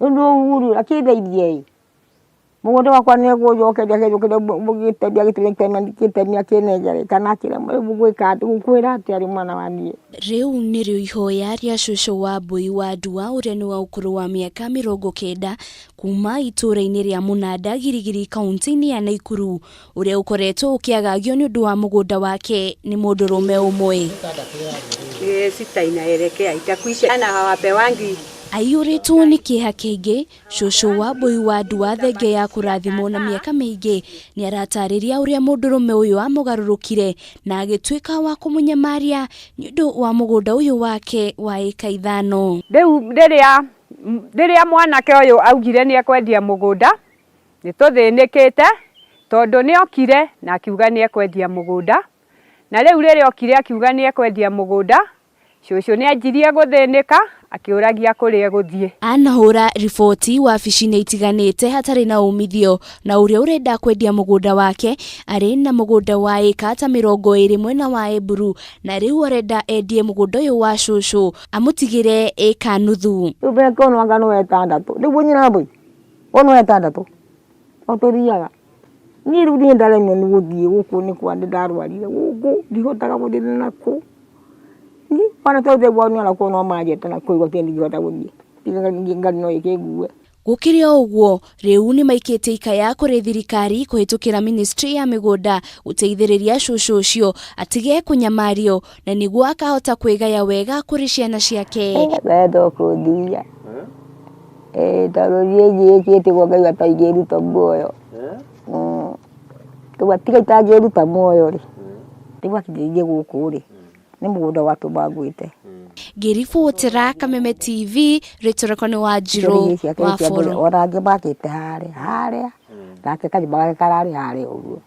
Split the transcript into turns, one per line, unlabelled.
Ndio uru akithaithie mũgũnda wakwa nĩ gũjokeria mũgĩteithia gĩtũmia kĩnenjere kana kĩrĩa mũgwĩka ngũkwĩra atĩ arĩ mwana wa niĩ.
Rĩu nĩrĩo ihoya rĩa cũcũ Wambui wa Ndua ũrĩa nĩ wa ũkũrũ wa mĩaka 90 kuma itũũra-inĩ rĩa Mũnanda Girigiri kaunti-inĩ ya Naikuru ũrĩa ũkoretwo ũkĩagagio nĩ ũndũ wa mũgũnda wake nĩ mũndũrũme ũmwe. Aiyũrĩtwo nĩ kĩeha kĩingĩ, cũcũ Wambui wa Ndua thenge ya kũrathimwo na mĩaka mĩingĩ nĩ aratarĩria ũrĩa mũndũrũme ũyũ amũgarũrũkire na agĩtuĩka wa kũmũnyamaria nĩ ũndũ wa mũgũnda ũyũ wake wa ĩka 5.
Rĩu rĩrĩa mwanake ũyũ augire nĩ ekwendia mũgũnda nĩ tũthĩnĩkĩte tondũ nĩ okire na akiuga nĩ ekwendia mũgũnda, na rĩu rĩrĩa okire akiuga nĩ ekwendia mũgũnda, cũcũ nĩ anjirie gũthĩnĩka akĩũragia kũrĩa gũthiĩ.
Anahũra riboti wabici-inĩ itiganĩte hatarĩ na umithio, na ũrĩa ũrenda kwendia mũgũnda wake arĩ na mũgũnda wa ĩka ta 20 mwena wa Embu, na rĩu arenda endie mũgũnda ũyũ wa cũcũ amũtigĩre ĩka nuthu.
Rĩu mbere no anga no 6 rĩu nyina mbui ono 6 otũthiaga niĩ rĩu niĩ ndaremwo nĩ gũthiĩ gũkũ nĩ kwa ndarwarire gũkũ ndihotaga gũthiĩ nakũ ni wana tawde bwani ala ko no majete na kũigua tĩndi ngĩhota gũthiĩ ngari no ĩkĩngue.
Gũkĩrĩ o ũguo, rĩu nĩ maikĩtie ikaya kũrĩ thirikari kũhĩtũkĩra ministry ya mĩgũnda gũteithĩrĩria cũcũ ũcio atige kũnyamario na nĩguo akahota kwĩgaya wega kũrĩ ciana ciake.
Wendo kũndia tarũrie gĩkĩte gũkaiga ta ingĩruta muoyo tũgatiga itangĩruta muoyo rĩ nĩguo akĩnjĩrie gũkũ rĩ nĩ mũgũnda watu bagwĩte.
Ngĩribotera Kameme TV rĩtũrĩko nĩ Wanjirũ wa Bũrũ.
Ona angĩ makĩte harĩa nake kathi kararĩ harĩa ũguo.